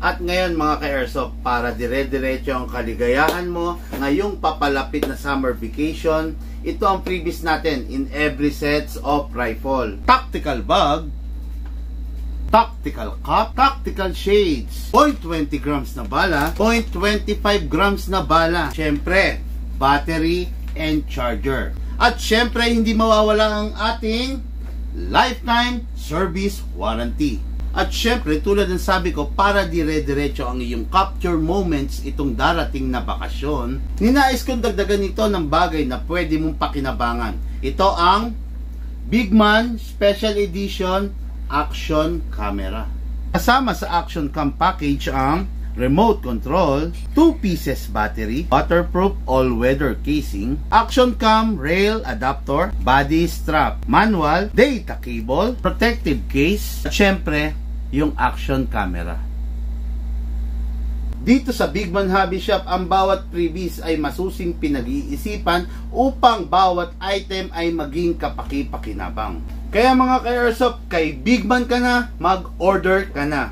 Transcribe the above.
At ngayon mga ka-airsoft, para dire-diretso ang kaligayahan mo ngayong papalapit na summer vacation, ito ang freebies natin in every sets of rifle. Tactical bag, tactical cup, tactical shades, 0.20 grams na bala, 0.25 grams na bala, syempre, battery and charger. At syempre, hindi mawawala ang ating lifetime service warranty. At syempre, tulad ng sabi ko, para dire-diretso ang iyong capture moments itong darating na bakasyon, ninais kong dagdagan ito ng bagay na pwede mong pakinabangan. Ito ang Bigman Special Edition Action Camera. Kasama sa Action Cam package ang remote control, 2 pieces battery, waterproof all-weather casing, Action Cam rail adapter, body strap, manual, data cable, protective case, at syempre, yung action camera. Dito sa Bigman Hobby Shop, ang bawat freebies ay masusing pinag-iisipan upang bawat item ay maging kapaki-pakinabang. Kaya mga ka-airsoft, kay Bigman ka na, mag-order ka na.